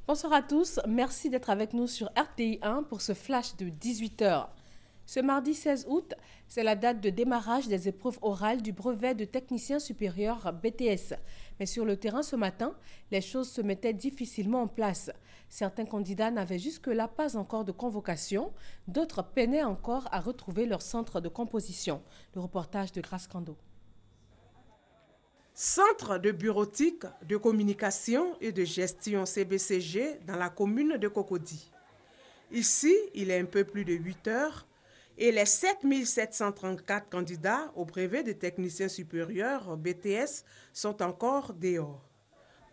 Bonsoir à tous, merci d'être avec nous sur RTI 1 pour ce flash de 18 h. Ce mardi 16 août, c'est la date de démarrage des épreuves orales du brevet de technicien supérieur BTS. Mais sur le terrain ce matin, les choses se mettaient difficilement en place. Certains candidats n'avaient jusque-là pas encore de convocation, d'autres peinaient encore à retrouver leur centre de composition. Le reportage de Grace Kando. Centre de bureautique, de communication et de gestion CBCG dans la commune de Cocody. Ici, il est un peu plus de 8 heures et les 7734 candidats au brevet de technicien supérieur BTS sont encore dehors.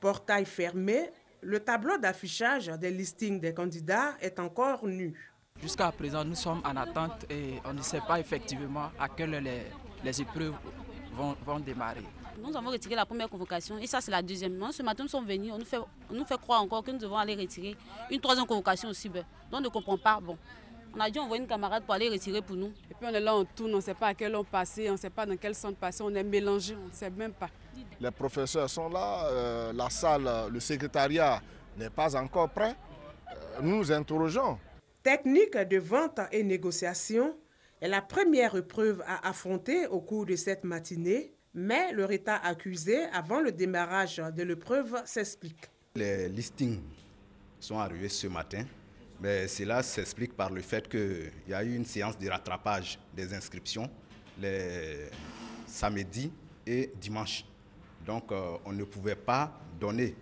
Portail fermé, le tableau d'affichage des listings des candidats est encore nu. Jusqu'à présent, nous sommes en attente et on ne sait pas effectivement à quelle heure les épreuves vont démarrer. Nous avons retiré la première convocation et ça c'est la deuxième. Moi, ce matin nous sommes venus, on nous fait croire encore que nous devons aller retirer une troisième convocation aussi. Donc on ne comprend pas. Bon, on a dû envoyer une camarade pour aller retirer pour nous. Et puis on est là, on tourne, on ne sait pas à quelle heure passer, on ne sait pas dans quel centre passer, on est mélangé, on ne sait même pas. Les professeurs sont là, la salle, le secrétariat n'est pas encore prêt. Nous nous interrogeons. Technique de vente et négociation est la première épreuve à affronter au cours de cette matinée. Mais le retard accusé avant le démarrage de l'épreuve s'explique. Les listings sont arrivés ce matin, mais cela s'explique par le fait qu'il y a eu une séance de rattrapage des inscriptions les samedis et dimanches. Donc on ne pouvait pas donner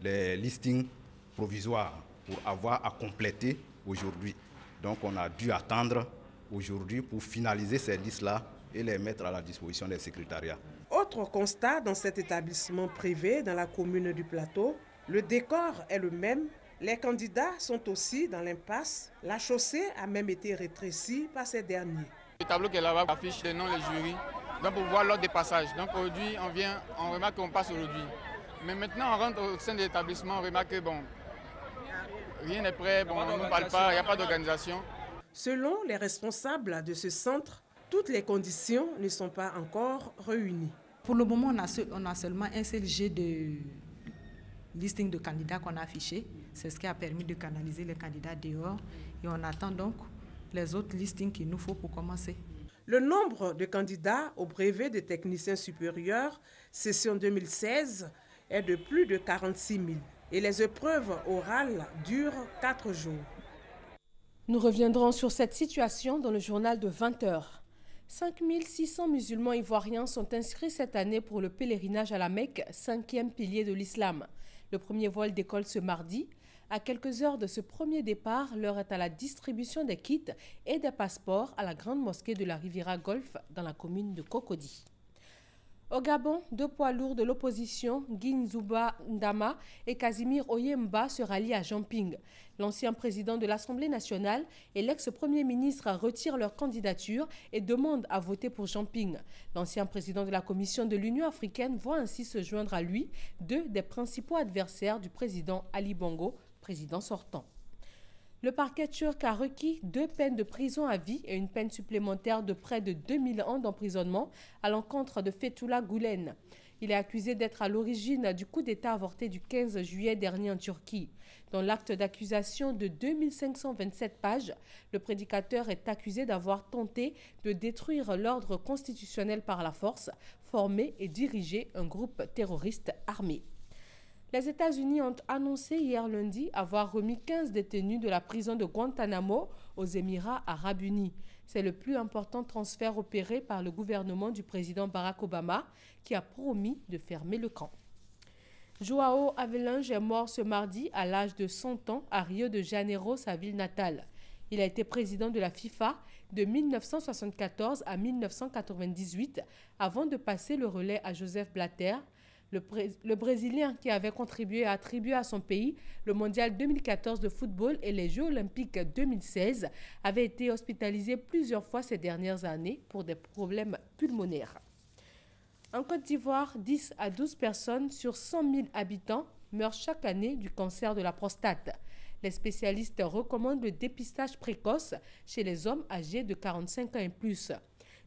les listings provisoires pour avoir à compléter aujourd'hui. Donc on a dû attendre aujourd'hui pour finaliser ces listes-là et les mettre à la disposition des secrétariats. Autre constat dans cet établissement privé dans la commune du Plateau, le décor est le même, les candidats sont aussi dans l'impasse, la chaussée a même été rétrécie par ces derniers. Le tableau qui est là-bas affiche les noms des jurys, donc pour voir l'ordre des passages. Donc aujourd'hui on remarque qu'on passe aujourd'hui. Mais maintenant on rentre au sein de l'établissement, on remarque que rien n'est prêt, on ne parle pas, il n'y a pas d'organisation. Selon les responsables de ce centre, toutes les conditions ne sont pas encore réunies. Pour le moment, on a seulement un seul jet de listing de candidats qu'on a affiché. C'est ce qui a permis de canaliser les candidats dehors. Et on attend donc les autres listings qu'il nous faut pour commencer. Le nombre de candidats au brevet de technicien supérieur, session 2016, est de plus de 46 000. Et les épreuves orales durent 4 jours. Nous reviendrons sur cette situation dans le journal de 20 h. 5 600 musulmans ivoiriens sont inscrits cette année pour le pèlerinage à la Mecque, 5e pilier de l'islam. Le premier vol décolle ce mardi. À quelques heures de ce premier départ, l'heure est à la distribution des kits et des passeports à la grande mosquée de la Riviera Golf dans la commune de Cocody. Au Gabon, deux poids lourds de l'opposition, Guinzouba Ndama et Casimir Oyemba, se rallient à Jean-Ping. L'ancien président de l'Assemblée nationale et l'ex-premier ministre retirent leur candidature et demandent à voter pour Jean-Ping. L'ancien président de la Commission de l'Union africaine voit ainsi se joindre à lui deux des principaux adversaires du président Ali Bongo, président sortant. Le parquet turc a requis 2 peines de prison à vie et une peine supplémentaire de près de 2000 ans d'emprisonnement à l'encontre de Fethullah Gülen. Il est accusé d'être à l'origine du coup d'État avorté du 15 juillet dernier en Turquie. Dans l'acte d'accusation de 2527 pages, le prédicateur est accusé d'avoir tenté de détruire l'ordre constitutionnel par la force, former et diriger un groupe terroriste armé. Les États-Unis ont annoncé hier lundi avoir remis 15 détenus de la prison de Guantanamo aux Émirats arabes unis. C'est le plus important transfert opéré par le gouvernement du président Barack Obama qui a promis de fermer le camp. João Havelange est mort ce mardi à l'âge de 100 ans à Rio de Janeiro, sa ville natale. Il a été président de la FIFA de 1974 à 1998 avant de passer le relais à Joseph Blatter. Le Brésilien qui avait contribué à attribuer à son pays le mondial 2014 de football et les Jeux olympiques 2016 avait été hospitalisé plusieurs fois ces dernières années pour des problèmes pulmonaires. En Côte d'Ivoire, 10 à 12 personnes sur 100 000 habitants meurent chaque année du cancer de la prostate. Les spécialistes recommandent le dépistage précoce chez les hommes âgés de 45 ans et plus.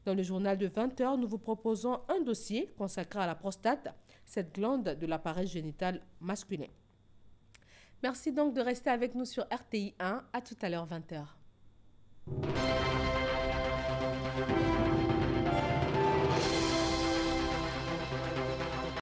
Dans le journal de 20 h, nous vous proposons un dossier consacré à la prostate, cette glande de l'appareil génital masculin. Merci donc de rester avec nous sur RTI 1. À tout à l'heure, 20h.